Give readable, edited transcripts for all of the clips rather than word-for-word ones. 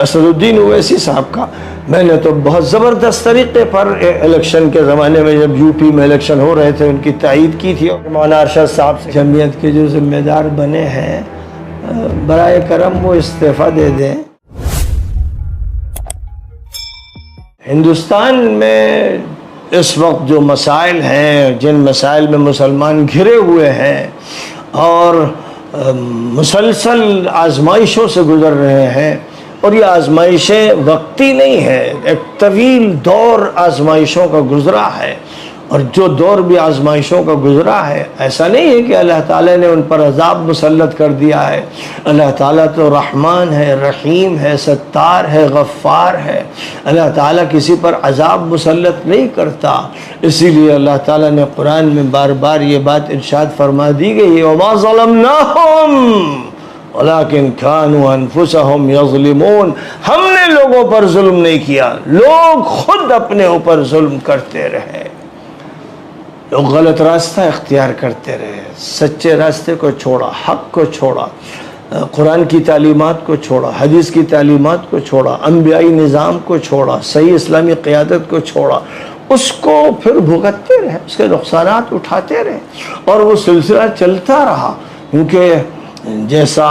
اسدالدین اویسی صاحب کا میں نے تو بہت زبردست طریقے پر الیکشن کے زمانے میں جب یو پی میں الیکشن ہو رہے تھے ان کی تائید کی تھی. مولانا ارشد صاحب سے جمعیت کے جو ذمہ دار بنے ہیں برائے کرم وہ استعفیٰ دے دیں. ہندوستان میں اس وقت جو مسائل ہیں، جن مسائل میں مسلمان گھرے ہوئے ہیں اور مسلسل آزمائشوں سے گزر رہے ہیں، اور یہ آزمائشیں وقتی نہیں ہیں، ایک طویل دور آزمائشوں کا گزرا ہے. اور جو دور بھی آزمائشوں کا گزرا ہے، ایسا نہیں ہے کہ اللہ تعالیٰ نے ان پر عذاب مسلط کر دیا ہے. اللہ تعالیٰ تو رحمان ہے، رحیم ہے، ستار ہے، غفار ہے. اللہ تعالیٰ کسی پر عذاب مسلط نہیں کرتا. اسی لیے اللہ تعالیٰ نے قرآن میں بار بار یہ بات ارشاد فرما دی گئی، وَمَا ظَلَمْنَاهُمْ وَلَكِنْ كَانُوا أَنفُسَهُمْ يَظْلِمُونَ. ہم نے لوگوں پر ظلم نہیں کیا، لوگ خود اپنے اوپر ظلم کرتے رہے. لوگ غلط راستہ اختیار کرتے رہے، سچے راستے کو چھوڑا، حق کو چھوڑا، قرآن کی تعلیمات کو چھوڑا، حدیث کی تعلیمات کو چھوڑا، انبیائی نظام کو چھوڑا، صحیح اسلامی قیادت کو چھوڑا. اس کو پھر بھگتتے رہے، اس کے نقصانات اٹھاتے رہے، اور وہ سلسلہ چلتا رہا. کیونکہ جیسا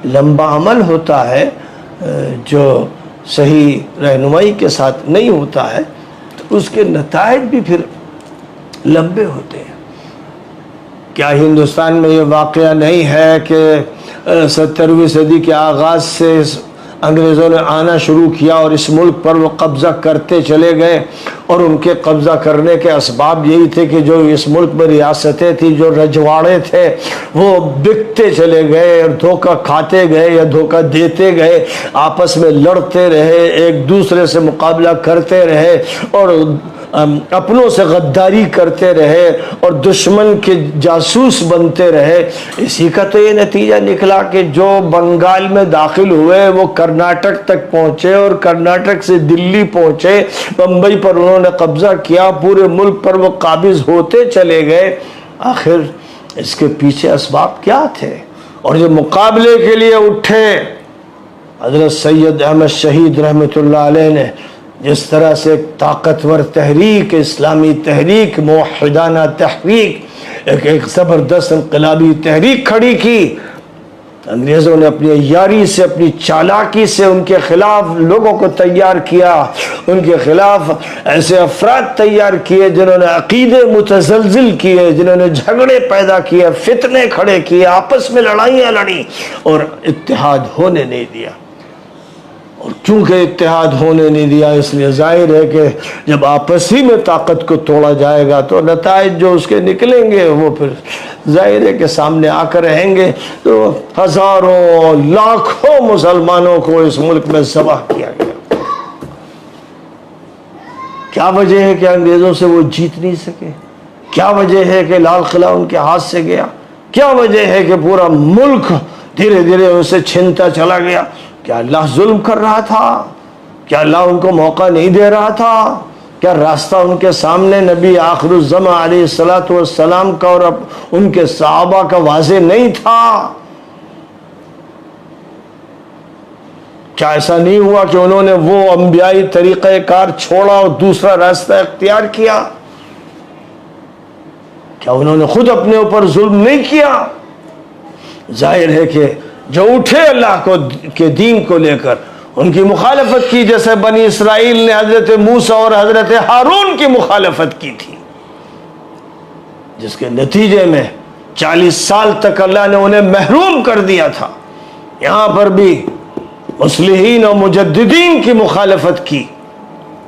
لمبا عمل ہوتا ہے جو صحیح رہنمائی کے ساتھ نہیں ہوتا ہے تو اس کے نتائج بھی پھر لمبے ہوتے ہیں. کیا ہندوستان میں یہ واقعہ نہیں ہے کہ 17ویں صدی کے آغاز سے انگریزوں نے آنا شروع کیا اور اس ملک پر وہ قبضہ کرتے چلے گئے، اور ان کے قبضہ کرنے کے اسباب یہی تھے کہ جو اس ملک میں ریاستیں تھیں، جو رجواڑے تھے، وہ بکتے چلے گئے اور دھوکہ کھاتے گئے یا دھوکہ دیتے گئے، آپس میں لڑتے رہے، ایک دوسرے سے مقابلہ کرتے رہے اور اپنوں سے غداری کرتے رہے اور دشمن کے جاسوس بنتے رہے. اسی کا تو یہ نتیجہ نکلا کہ جو بنگال میں داخل ہوئے وہ کرناٹک تک پہنچے، اور کرناٹک سے دلی پہنچے، بمبئی پر انہوں نے قبضہ کیا، پورے ملک پر وہ قابض ہوتے چلے گئے. آخر اس کے پیچھے اسباب کیا تھے؟ اور جو مقابلے کے لیے اٹھے، حضرت سید احمد شہید رحمۃ اللہ علیہ نے جس طرح سے ایک طاقتور تحریک، اسلامی تحریک، موحدانہ تحریک، ایک زبردست انقلابی تحریک کھڑی کی، انگریزوں نے اپنی عیاری سے، اپنی چالاکی سے ان کے خلاف لوگوں کو تیار کیا، ان کے خلاف ایسے افراد تیار کیے جنہوں نے عقیدے متزلزل کیے، جنہوں نے جھگڑے پیدا کیے، فتنے کھڑے کیے، آپس میں لڑائیاں لڑیں اور اتحاد ہونے نہیں دیا. اور چونکہ اتحاد ہونے نہیں دیا، اس لیے ظاہر ہے کہ جب آپس ہی میں طاقت کو توڑا جائے گا تو نتائج جو اس کے نکلیں گے وہ پھر ظاہر ہے کہ سامنے آ کر رہیں گے. تو ہزاروں لاکھوں مسلمانوں کو اس ملک میں ذبح کیا گیا. کیا وجہ ہے کہ انگریزوں سے وہ جیت نہیں سکے؟ کیا وجہ ہے کہ لال قلعہ ان کے ہاتھ سے گیا؟ کیا وجہ ہے کہ پورا ملک دھیرے دھیرے ان سے چھنتا چلا گیا؟ کیا اللہ ظلم کر رہا تھا؟ کیا اللہ ان کو موقع نہیں دے رہا تھا؟ کیا راستہ ان کے سامنے نبی آخر الزمان علیہ الصلوۃ والسلام کا اور ان کے صحابہ کا واضح نہیں تھا؟ کیا ایسا نہیں ہوا کہ انہوں نے وہ انبیائی طریقہ کار چھوڑا اور دوسرا راستہ اختیار کیا؟ کیا انہوں نے خود اپنے اوپر ظلم نہیں کیا؟ ظاہر ہے کہ جو اٹھے اللہ کے دین کو لے کر، ان کی مخالفت کی، جیسے بنی اسرائیل نے حضرت موسیٰ اور حضرت ہارون کی مخالفت کی تھی، جس کے نتیجے میں 40 سال تک اللہ نے انہیں محروم کر دیا تھا. یہاں پر بھی مصلحین اور مجددین کی مخالفت کی،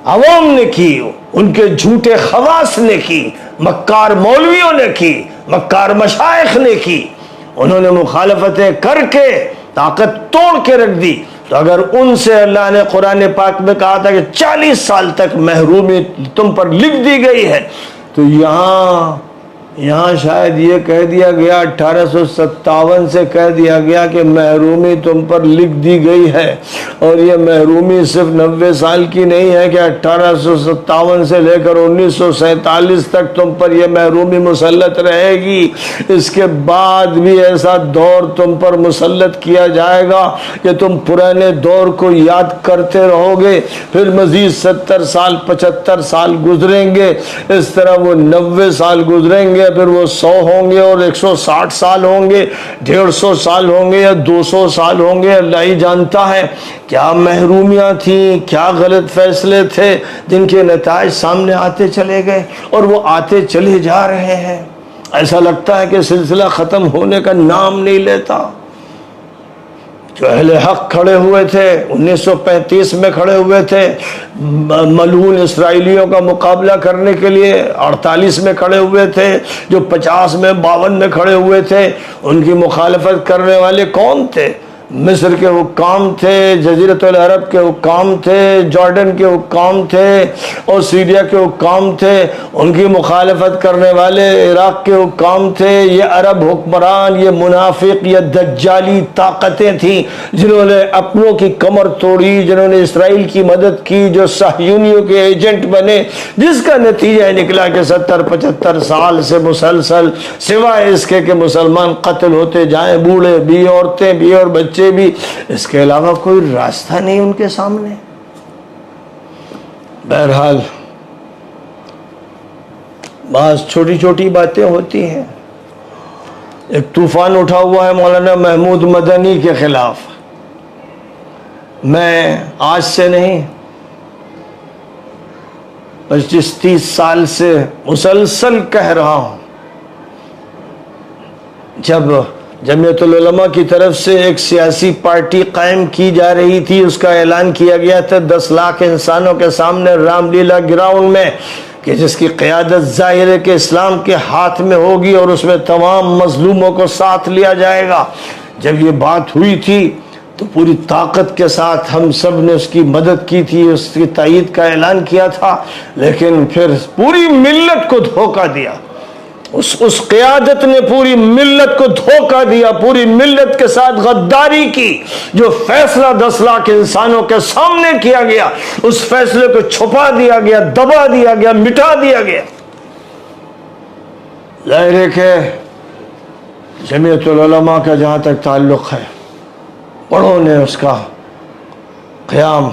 عوام نے کی، ان کے جھوٹے خواص نے کی، مکار مولویوں نے کی، مکار مشائخ نے کی. انہوں نے مخالفتیں کر کے طاقت توڑ کے رکھ دی. تو اگر ان سے اللہ نے قرآن پاک میں کہا تھا کہ 40 سال تک محرومی تم پر لکھ دی گئی ہے، تو یہاں شاید یہ کہہ دیا گیا 1857 سے کہہ دیا گیا کہ محرومی تم پر لکھ دی گئی ہے، اور یہ محرومی صرف 90 سال کی نہیں ہے کہ 1857 سے لے کر 1947 تک تم پر یہ محرومی مسلط رہے گی۔ اس کے بعد بھی ایسا دور تم پر مسلط کیا جائے گا کہ تم پرانے دور کو یاد کرتے رہو گے، پھر مزید 70 سال 75 سال گزریں گے، اس طرح وہ 90 سال گزریں گے، پھر وہ 100 ہوں گے اور 160 سال ہوں گے، 150 سال ہوں گے یا 200 سال ہوں گے۔ اللہ ہی جانتا ہے کیا محرومیاں تھیں، کیا غلط فیصلے تھے جن کے نتائج سامنے آتے چلے گئے اور وہ آتے چلے جا رہے ہیں۔ ایسا لگتا ہے کہ سلسلہ ختم ہونے کا نام نہیں لیتا۔ جو اہل حق کھڑے ہوئے تھے 1935 میں کھڑے ہوئے تھے ملعون اسرائیلیوں کا مقابلہ کرنے کے لیے، 48 میں کھڑے ہوئے تھے، جو 50 میں 52 میں کھڑے ہوئے تھے، ان کی مخالفت کرنے والے کون تھے؟ مصر کے حکام تھے، جزیرۃ العرب کے حکام تھے، جارڈن کے حکام تھے اور سیریا کے حکام تھے۔ ان کی مخالفت کرنے والے عراق کے حکام تھے۔ یہ عرب حکمران، یہ منافق، یہ دجالی طاقتیں تھیں جنہوں نے اپنوں کی کمر توڑی، جنہوں نے اسرائیل کی مدد کی، جو صہیونیوں کے ایجنٹ بنے، جس کا نتیجہ نکلا کہ 70-75 سال سے مسلسل سوائے اس کے کہ مسلمان قتل ہوتے جائیں، بوڑھے بھی، عورتیں بھی اور بچے بھی، اس کے علاوہ کوئی راستہ نہیں ان کے سامنے۔ بہرحال بعض چھوٹی چھوٹی باتیں ہوتی ہیں۔ ایک طوفان اٹھا ہوا ہے مولانا محمود مدنی کے خلاف۔ میں آج سے نہیں 25-30 سال سے مسلسل کہہ رہا ہوں، جب جمعیت العلماء کی طرف سے ایک سیاسی پارٹی قائم کی جا رہی تھی، اس کا اعلان کیا گیا تھا 10 لاکھ انسانوں کے سامنے رام لیلا گراؤنڈ میں، کہ جس کی قیادت ظاہر ہے کہ اسلام کے ہاتھ میں ہوگی اور اس میں تمام مظلوموں کو ساتھ لیا جائے گا۔ جب یہ بات ہوئی تھی تو پوری طاقت کے ساتھ ہم سب نے اس کی مدد کی تھی، اس کی تائید کا اعلان کیا تھا، لیکن پھر پوری ملت کو دھوکہ دیا۔ اس قیادت نے پوری ملت کو دھوکہ دیا، پوری ملت کے ساتھ غداری کی۔ جو فیصلہ 10 لاکھ انسانوں کے سامنے کیا گیا، اس فیصلے کو چھپا دیا گیا، دبا دیا گیا، مٹا دیا گیا۔ ظاہر ہے کہ جمعیت العلماء کا جہاں تک تعلق ہے، بڑوں نے اس کا قیام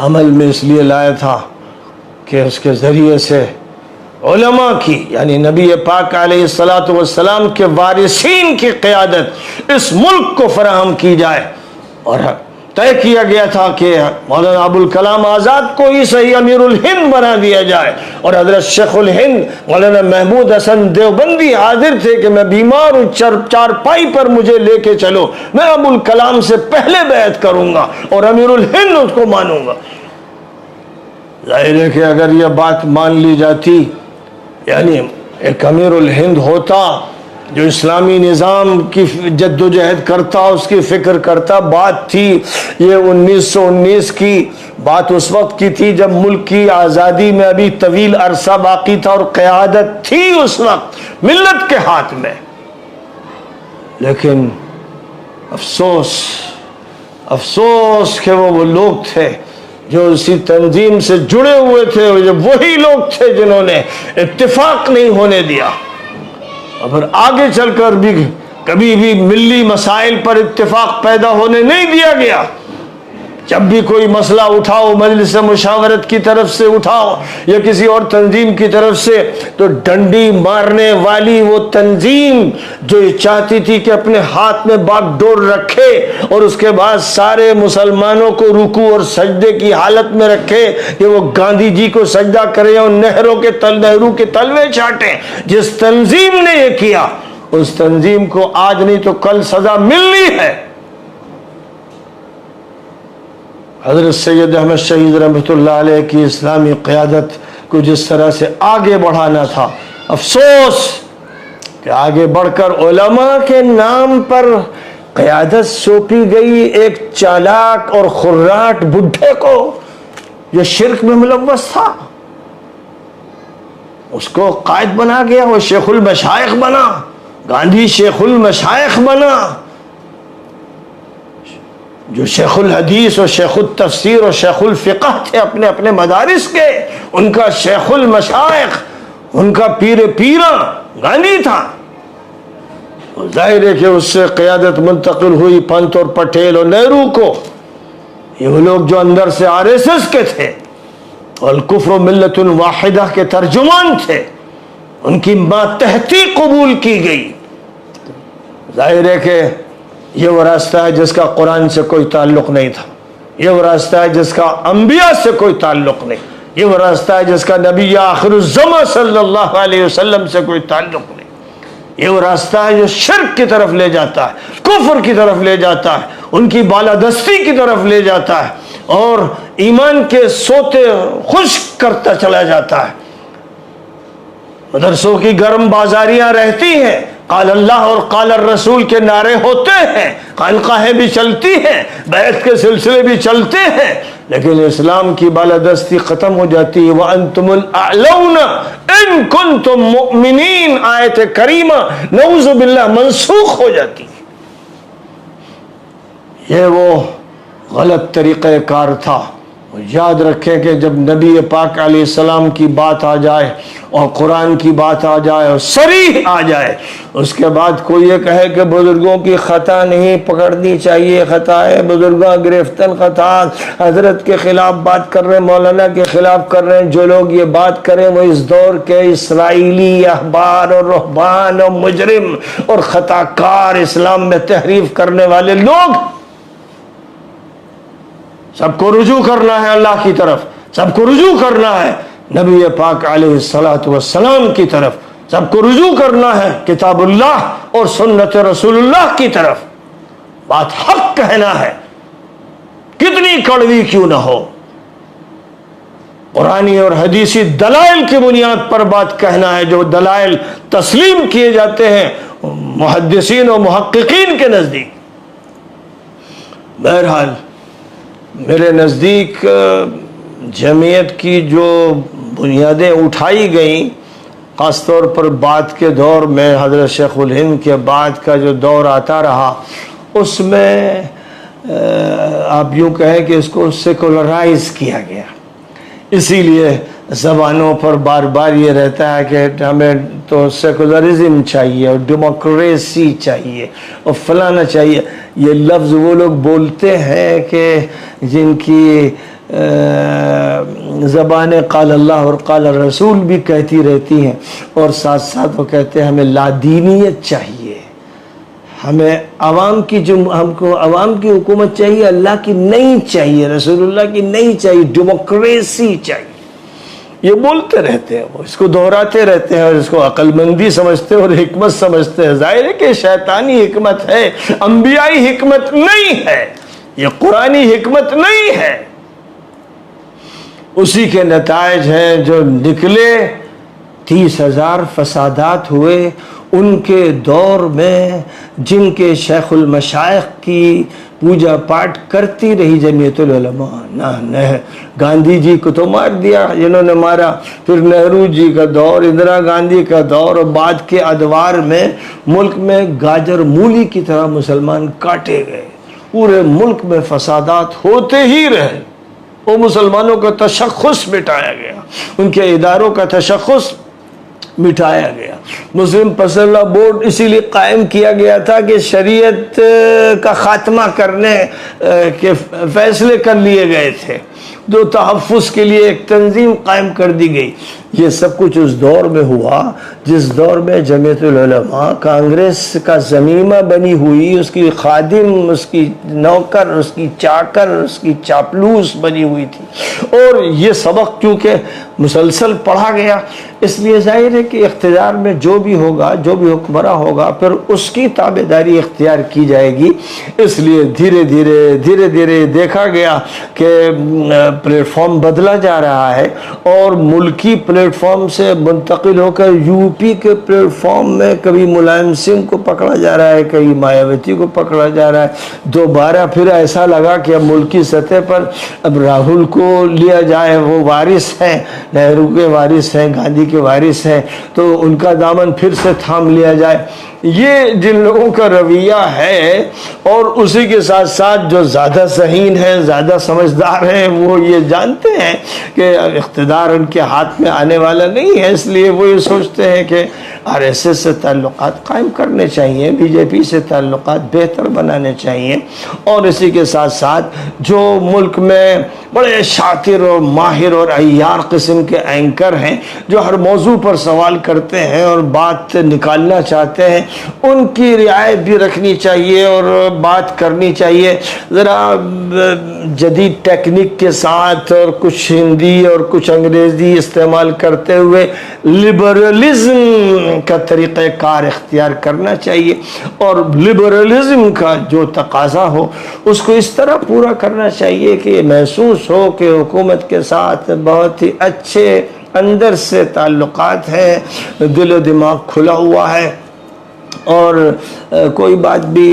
عمل میں اس لیے لایا تھا کہ اس کے ذریعے سے علماء کی، یعنی نبی پاک علیہ الصلاۃ والسلام کے وارثین کی قیادت اس ملک کو فراہم کی جائے، اور طے کیا گیا تھا کہ مولانا ابوالکلام آزاد کو ہی صحیح امیر الہند بنا دیا جائے، اور حضرت شیخ الہند مولانا محمود حسن دیوبندی حاضر تھے کہ میں بیمار ہوں، چارپائی پر مجھے لے کے چلو، میں ابوالکلام سے پہلے بیعت کروں گا اور امیر الہند اس کو مانوں گا۔ ظاہر ہے کہ اگر یہ بات مان لی جاتی، یعنی ایک امیر الہند ہوتا جو اسلامی نظام کی جد و جہد کرتا، اس کی فکر کرتا۔ بات تھی یہ 1919 کی بات، اس وقت کی تھی جب ملک کی آزادی میں ابھی طویل عرصہ باقی تھا اور قیادت تھی اس وقت ملت کے ہاتھ میں۔ لیکن افسوس کہ وہ لوگ تھے جو اسی تنظیم سے جڑے ہوئے تھے، اور وہی لوگ تھے جنہوں نے اتفاق نہیں ہونے دیا، اور پھر آگے چل کر بھی کبھی بھی ملی مسائل پر اتفاق پیدا ہونے نہیں دیا گیا۔ جب بھی کوئی مسئلہ اٹھاؤ مجلس مشاورت کی طرف سے اٹھاؤ یا کسی اور تنظیم کی طرف سے، تو ڈنڈی مارنے والی وہ تنظیم جو یہ چاہتی تھی کہ اپنے ہاتھ میں باغ ڈور رکھے اور اس کے بعد سارے مسلمانوں کو رکوع اور سجدے کی حالت میں رکھے کہ وہ گاندھی جی کو سجدہ کریں اور نہرو کے تلوے چاٹیں، جس تنظیم نے یہ کیا، اس تنظیم کو آج نہیں تو کل سزا ملنی ہے۔ حضرت سید احمد شہید رحمۃ اللہ علیہ کی اسلامی قیادت کو جس طرح سے آگے بڑھانا تھا، افسوس کہ آگے بڑھ کر علماء کے نام پر قیادت سونپی گئی ایک چالاک اور خراٹ بڈھے کو جو شرک میں ملوث تھا۔ اس کو قائد بنا گیا، وہ شیخ المشائخ بنا، گاندھی شیخ المشائخ بنا، جو شیخ الحدیث اور شیخ التفسیر اور شیخ الفقہ تھے اپنے اپنے مدارس کے، ان کا شیخ المشائخ، ان کا پیر پیرا گاندھی تھا۔ ظاہر ہے کہ اس سے قیادت منتقل ہوئی پنت اور پٹیل اور نہرو کو، یہ وہ لوگ جو اندر سے RSS کے تھے اور الکفر ملت واحدہ کے ترجمان تھے، ان کی ماتحتی قبول کی گئی۔ ظاہر ہے کہ یہ وہ راستہ ہے جس کا قرآن سے کوئی تعلق نہیں تھا، یہ وہ راستہ ہے جس کا انبیاء سے کوئی تعلق نہیں، یہ وہ راستہ ہے جس کا نبی آخر الزمان صلی اللہ علیہ وسلم سے کوئی تعلق نہیں، یہ وہ راستہ ہے جو شرک کی طرف لے جاتا ہے، کفر کی طرف لے جاتا ہے، ان کی بالادستی کی طرف لے جاتا ہے اور ایمان کے سوتے خشک کرتا چلا جاتا ہے۔ مدرسوں کی گرم بازاریاں رہتی ہیں، قال اللہ اور قال الرسول کے نعرے ہوتے ہیں، خانقاہیں بھی چلتی ہیں، بیعت کے سلسلے بھی چلتے ہیں، لیکن اسلام کی بالادستی ختم ہو جاتی ہے۔ وَأَنْتُمُ الْأَعْلَوْنَ إِن كُنْتُم مُؤْمِنِينَ، آیت کریمہ نعوذ باللہ منسوخ ہو جاتی ہے۔ یہ وہ غلط طریقہ کار تھا۔ یاد رکھیں کہ جب نبی پاک علیہ السلام کی بات آ جائے اور قرآن کی بات آ جائے اور صریح آ جائے، اس کے بعد کوئی یہ کہے کہ بزرگوں کی خطا نہیں پکڑنی چاہیے، خطا ہے بزرگوں گرفتن خطا، حضرت کے خلاف بات کر رہے ہیں، مولانا کے خلاف کر رہے ہیں۔ جو لوگ یہ بات کریں وہ اس دور کے اسرائیلی احبار اور رہبان اور مجرم اور خطا کار، اسلام میں تحریف کرنے والے لوگ۔ سب کو رجوع کرنا ہے اللہ کی طرف، سب کو رجوع کرنا ہے نبی پاک علیہ الصلوۃ والسلام کی طرف، سب کو رجوع کرنا ہے کتاب اللہ اور سنت رسول اللہ کی طرف۔ بات حق کہنا ہے، کتنی کڑوی کیوں نہ ہو، قرآنی اور حدیثی دلائل کی بنیاد پر بات کہنا ہے، جو دلائل تسلیم کیے جاتے ہیں محدثین و محققین کے نزدیک۔ بہرحال میرے نزدیک جمعیت کی جو بنیادیں اٹھائی گئیں، خاص طور پر بعد کے دور میں حضرت شیخ الہند کے بعد کا جو دور آتا رہا، اس میں آپ یوں کہیں کہ اس کو سیکولرائز کیا گیا۔ اسی لیے زبانوں پر بار بار یہ رہتا ہے کہ ہمیں تو سیکولرزم چاہیے اور ڈیموکریسی چاہیے اور فلانا چاہیے۔ یہ لفظ وہ لوگ بولتے ہیں کہ جن کی زبانیں قال اللہ اور قال الرسول بھی کہتی رہتی ہیں، اور ساتھ ساتھ وہ کہتے ہیں ہمیں لادینیت چاہیے، ہمیں ہم کو عوام کی حکومت چاہیے، اللہ کی نہیں چاہیے، رسول اللہ کی نہیں چاہیے، ڈیموکریسی چاہیے۔ یہ بولتے رہتے ہیں، وہ اس کو دہراتے رہتے ہیں اور اس کو عقل مندی سمجھتے ہیں اور حکمت سمجھتے ہیں۔ ظاہر ہے کہ شیطانی حکمت ہے، انبیائی حکمت نہیں ہے، یہ قرآنی حکمت نہیں ہے۔ اسی کے نتائج ہیں جو نکلے۔ 30,000 فسادات ہوئے ان کے دور میں، جن کے شیخ المشائخ کی پوجا پاٹ کرتی رہی جمعیت العلماء۔ نہ گاندھی جی کو تو مار دیا جنہوں نے مارا، پھر نہرو جی کا دور، اندرا گاندھی کا دور، اور بعد کے ادوار میں ملک میں گاجر مولی کی طرح مسلمان کاٹے گئے، پورے ملک میں فسادات ہوتے ہی رہے۔ وہ مسلمانوں کا تشخص مٹایا گیا، ان کے اداروں کا تشخص مٹایا گیا۔ مسلم پسندہ بورڈ اسی لیے قائم کیا گیا تھا کہ شریعت کا خاتمہ کرنے کے فیصلے کر لیے گئے تھے، جو تحفظ کے لیے ایک تنظیم قائم کر دی گئی۔ یہ سب کچھ اس دور میں ہوا جس دور میں جمعیت العلماء کانگریس کا ضمیمہ بنی ہوئی، اس کی خادم، اس کی نوکر، اس کی چاکر، اس کی چاپلوس بنی ہوئی تھی۔ اور یہ سبق کیونکہ مسلسل پڑھا گیا، اس لیے ظاہر ہے کہ اقتدار میں جو بھی ہوگا، جو بھی حکمراں ہوگا، پھر اس کی تابعداری اختیار کی جائے گی۔ اس لیے دھیرے دھیرے دیکھا گیا کہ پلیٹ فارم بدلا جا رہا ہے، اور ملکی پلیٹ پلیٹ فارم سے منتقل ہو کر یو پی کے پلیٹ فارم میں کبھی ملائم سنگھ کو پکڑا جا رہا ہے، کبھی مایاوتی کو پکڑا جا رہا ہے، دوبارہ پھر ایسا لگا کہ اب ملکی سطح پر اب راہل کو لیا جائے، وہ وارث ہیں، نہرو کے وارث ہیں، گاندھی کے وارث ہیں، تو ان کا دامن پھر سے تھام لیا جائے۔ یہ جن لوگوں کا رویہ ہے، اور اسی کے ساتھ ساتھ جو زیادہ ذہین ہیں، زیادہ سمجھدار ہیں، وہ یہ جانتے ہیں کہ اقتدار ان کے ہاتھ میں آنے والا نہیں ہے، اس لیے وہ یہ سوچتے ہیں کہ آر ایس ایس سے تعلقات قائم کرنے چاہیے، بی جے پی سے تعلقات بہتر بنانے چاہیے، اور اسی کے ساتھ ساتھ جو ملک میں بڑے شاطر اور ماہر اور عیار قسم کے اینکر ہیں، جو ہر موضوع پر سوال کرتے ہیں اور بات نکالنا چاہتے ہیں، ان کی رعایت بھی رکھنی چاہیے اور بات کرنی چاہیے، ذرا جدید ٹیکنک کے ساتھ اور کچھ ہندی اور کچھ انگریزی استعمال کرتے ہوئے لبرلزم کا طریقہ کار اختیار کرنا چاہیے، اور لبرلزم کا جو تقاضا ہو اس کو اس طرح پورا کرنا چاہیے کہ یہ محسوس ہو کہ حکومت کے ساتھ بہت ہی اچھے اندر سے تعلقات ہیں، دل و دماغ کھلا ہوا ہے، اور کوئی بات بھی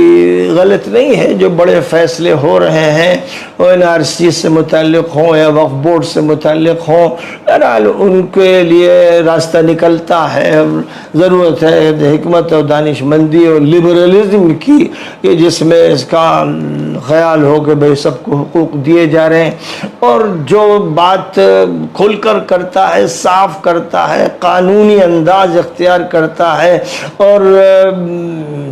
غلط نہیں ہے جو بڑے فیصلے ہو رہے ہیں، وہ این آر سی سے متعلق ہوں یا وقف بورڈ سے متعلق ہوں، بہرحال ان کے لیے راستہ نکلتا ہے۔ ضرورت ہے حکمت اور دانش مندی اور لبرلزم کی، کہ جس میں اس کا خیال ہو کہ بھئی سب کو حقوق دیے جا رہے ہیں، اور جو بات کھل کر کرتا ہے، صاف کرتا ہے، قانونی انداز اختیار کرتا ہے، اور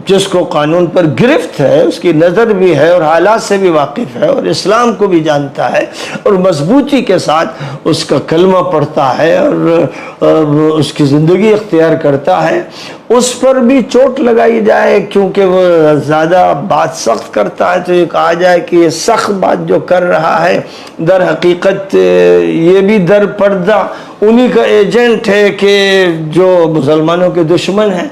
جس کو قانون پر گرفت ہے، اس کی نظر بھی ہے اور حالات سے بھی واقف ہے اور اسلام کو بھی جانتا ہے، اور مضبوطی کے ساتھ اس کا کلمہ پڑھتا ہے اور اس کی زندگی اختیار کرتا ہے، اس پر بھی چوٹ لگائی جائے کیونکہ وہ زیادہ بات سخت کرتا ہے، تو یہ کہا جائے کہ یہ سخت بات جو کر رہا ہے در حقیقت یہ بھی در پردہ انہی کا ایجنٹ ہے کہ جو مسلمانوں کے دشمن ہیں۔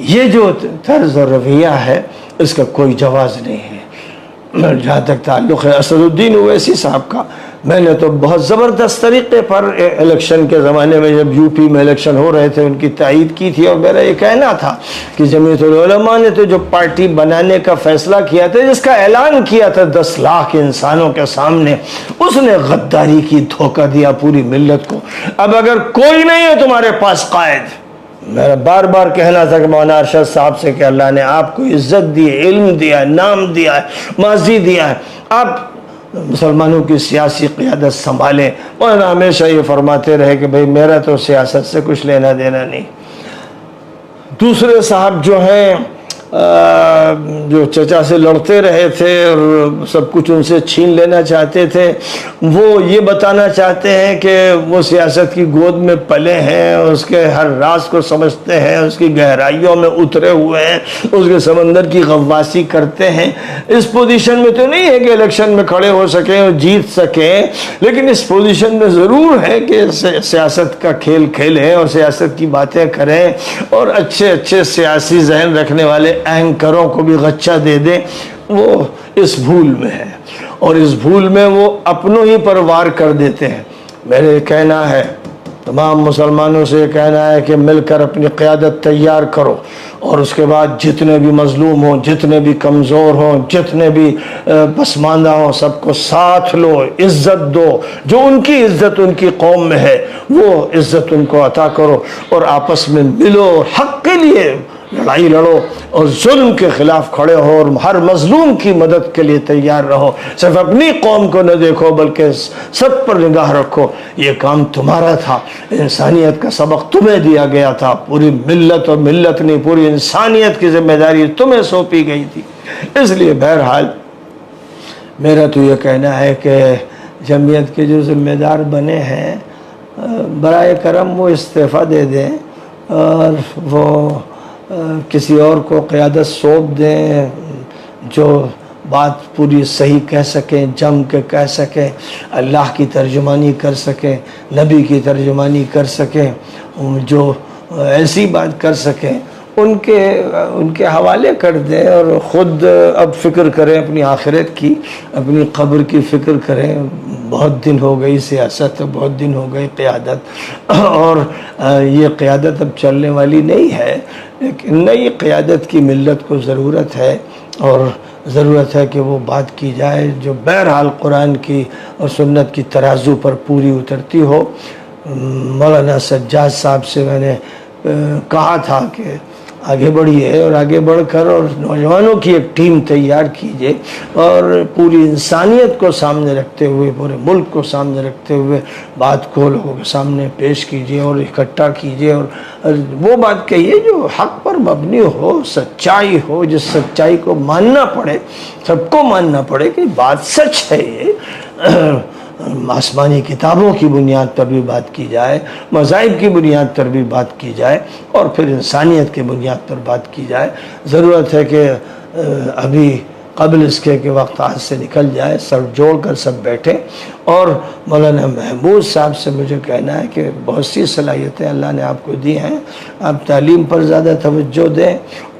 یہ جو طرز اور رویہ ہے اس کا کوئی جواز نہیں ہے۔ جہاں تک تعلق ہے اسد الدین اویسی صاحب کا، میں نے تو بہت زبردست طریقے پر الیکشن کے زمانے میں جب یو پی میں الیکشن ہو رہے تھے ان کی تائید کی تھی، اور میرا یہ کہنا تھا کہ جمعیت العلماء نے تو جو پارٹی بنانے کا فیصلہ کیا تھا، جس کا اعلان کیا تھا 10 لاکھ انسانوں کے سامنے، اس نے غداری کی، دھوکہ دیا پوری ملت کو۔ اب اگر کوئی نہیں ہے تمہارے پاس قائد، میں بار بار کہنا تھا کہ مولانا ارشد صاحب سے کہ اللہ نے آپ کو عزت دی ہے، علم دیا ہے، نام دیا ہے، ماضی دیا ہے، آپ مسلمانوں کی سیاسی قیادت سنبھالیں۔ مولانا ہمیشہ یہ فرماتے رہے کہ بھئی میرا تو سیاست سے کچھ لینا دینا نہیں۔ دوسرے صاحب جو ہیں جو چچا سے لڑتے رہے تھے اور سب کچھ ان سے چھین لینا چاہتے تھے، وہ یہ بتانا چاہتے ہیں کہ وہ سیاست کی گود میں پلے ہیں، اس کے ہر راز کو سمجھتے ہیں، اس کی گہرائیوں میں اترے ہوئے ہیں، اس کے سمندر کی غواصی کرتے ہیں۔ اس پوزیشن میں تو نہیں ہے کہ الیکشن میں کھڑے ہو سکیں اور جیت سکیں، لیکن اس پوزیشن میں ضرور ہے کہ سیاست کا کھیل کھیلیں اور سیاست کی باتیں کریں، اور اچھے اچھے سیاسی ذہن رکھنے والے اینکروں کو بھی غچہ دے دیں۔ وہ اس بھول میں ہے، اور اس بھول میں وہ اپنوں ہی پر وار کر دیتے ہیں۔ میرے کہنا ہے، تمام مسلمانوں سے یہ کہنا ہے کہ مل کر اپنی قیادت تیار کرو، اور اس کے بعد جتنے بھی مظلوم ہوں، جتنے بھی کمزور ہوں، جتنے بھی پسماندہ ہوں، سب کو ساتھ لو، عزت دو، جو ان کی عزت ان کی قوم میں ہے وہ عزت ان کو عطا کرو، اور آپس میں ملو، حق کے لیے لڑائی لڑو، اور ظلم کے خلاف کھڑے ہو، اور ہر مظلوم کی مدد کے لیے تیار رہو۔ صرف اپنی قوم کو نہ دیکھو بلکہ سب پر نگاہ رکھو۔ یہ کام تمہارا تھا، انسانیت کا سبق تمہیں دیا گیا تھا، پوری ملت، اور ملت نہیں پوری انسانیت کی ذمہ داری تمہیں سونپی گئی تھی۔ اس لیے بہرحال میرا تو یہ کہنا ہے کہ جمعیت کے جو ذمہ دار بنے ہیں برائے کرم وہ استعفیٰ دے دیں اور وہ کسی اور کو قیادت سونپ دیں جو بات پوری صحیح کہہ سکیں، جم کے کہہ سکیں، اللہ کی ترجمانی کر سکیں، نبی کی ترجمانی کر سکیں، جو ایسی بات کر سکیں ان کے حوالے کر دیں، اور خود اب فکر کریں اپنی آخرت کی، اپنی قبر کی فکر کریں۔ بہت دن ہو گئی سیاست، بہت دن ہو گئی قیادت، اور یہ قیادت اب چلنے والی نہیں ہے، لیکن نئی قیادت کی ملت کو ضرورت ہے، اور ضرورت ہے کہ وہ بات کی جائے جو بہرحال قرآن کی اور سنت کی ترازو پر پوری اترتی ہو۔ مولانا سجاد صاحب سے میں نے کہا تھا کہ آگے بڑھیے، اور آگے بڑھ کر اور نوجوانوں کی ایک ٹیم تیار کیجیے، اور پوری انسانیت کو سامنے رکھتے ہوئے، پورے ملک کو سامنے رکھتے ہوئے بات کو لوگوں کے سامنے پیش کیجیے اور اکٹھا کیجیے، اور وہ بات کہیے جو حق پر مبنی ہو، سچائی ہو، جس سچائی کو ماننا پڑے، سب کو ماننا پڑے کہ بات سچ ہے۔ یہ آسمانی کتابوں کی بنیاد پر بھی بات کی جائے، مذاہب کی بنیاد پر بھی بات کی جائے، اور پھر انسانیت کی بنیاد پر بات کی جائے۔ ضرورت ہے کہ ابھی قبل اس کے کہ وقت ہاتھ سے نکل جائے، سر جوڑ کر سب بیٹھیں، اور مولانا محمود صاحب سے مجھے کہنا ہے کہ بہت سی صلاحیتیں اللہ نے آپ کو دی ہیں، آپ تعلیم پر زیادہ توجہ دیں،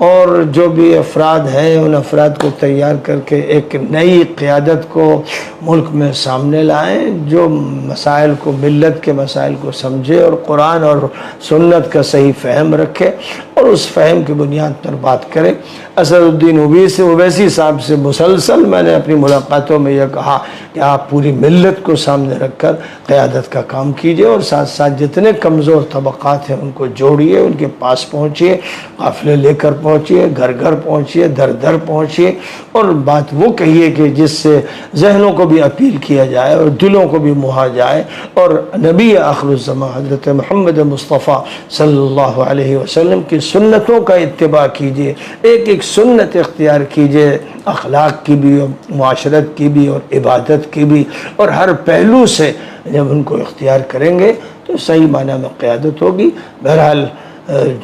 اور جو بھی افراد ہیں ان افراد کو تیار کر کے ایک نئی قیادت کو ملک میں سامنے لائیں، جو مسائل کو، ملت کے مسائل کو سمجھے اور قرآن اور سنت کا صحیح فہم رکھے، اور اس فہم کی بنیاد پر بات کرے۔ اسد الدین اویسی صاحب سے مسلسل میں نے اپنی ملاقاتوں میں یہ کہا کہ آپ پوری ملت کو سامنے رکھ کر قیادت کا کام کیجئے، اور ساتھ ساتھ جتنے کمزور طبقات ہیں ان کو جوڑیے، ان کے پاس پہنچیے، قافلے لے کر پہنچیے، گھر گھر پہنچیے، در در پہنچیے، اور بات وہ کہیے کہ جس سے ذہنوں کو بھی اپیل کیا جائے اور دلوں کو بھی مہا جائے، اور نبی آخر الزمان حضرت محمد مصطفیٰ صلی اللہ علیہ وسلم کی سنتوں کا اتباع کیجئے، ایک ایک سنت اختیار کیجئے، اخلاق کی بھی، معاشرت کی بھی، اور عبادت کی بھی، اور ہر پہلو سے جب ان کو اختیار کریں گے تو صحیح معنی میں قیادت ہوگی۔ بہرحال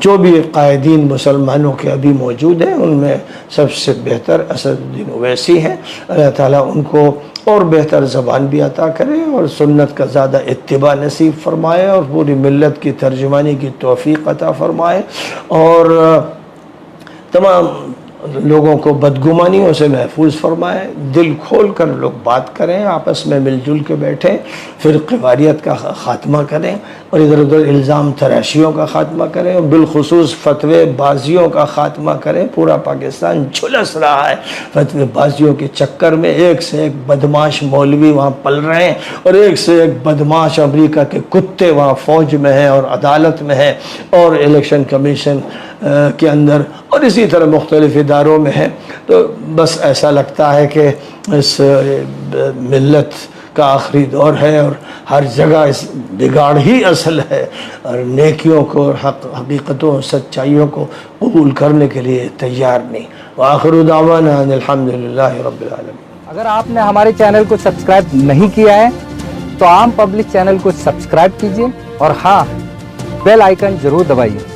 جو بھی قائدین مسلمانوں کے ابھی موجود ہیں ان میں سب سے بہتر اسد الدین اویسی ہیں، اللہ تعالیٰ ان کو اور بہتر زبان بھی عطا کرے، اور سنت کا زیادہ اتباع نصیب فرمائے، اور پوری ملت کی ترجمانی کی توفیق عطا فرمائے، اور تمام لوگوں کو بدگمانیوں سے محفوظ فرمائے، دل کھول کر لوگ بات کریں، آپس میں مل جل کے بیٹھیں، فرقہ واریت کا خاتمہ کریں، اور ادھر ادھر الزام تراشیوں کا خاتمہ کریں، اور بالخصوص فتوے بازیوں کا خاتمہ کریں۔ پورا پاکستان جھلس رہا ہے فتوے بازیوں کے چکر میں، ایک سے ایک بدماش مولوی وہاں پل رہے ہیں، اور ایک سے ایک بدماش امریکہ کے کتے وہاں فوج میں ہیں اور عدالت میں ہیں اور الیکشن کمیشن کے اندر، اور اسی طرح مختلف اداروں میں ہیں۔ تو بس ایسا لگتا ہے کہ اس ملت کا آخری دور ہے، اور ہر جگہ اس بگاڑ ہی اصل ہے، اور نیکیوں کو، حقیقتوں اور سچائیوں کو قبول کرنے کے لیے تیار نہیں۔ وآخر دعوانا ان الحمدللہ رب العالمین۔ اگر آپ نے ہمارے چینل کو سبسکرائب نہیں کیا ہے تو عام پبلک چینل کو سبسکرائب کیجئے، اور ہاں، بیل آئیکن ضرور دبائیے۔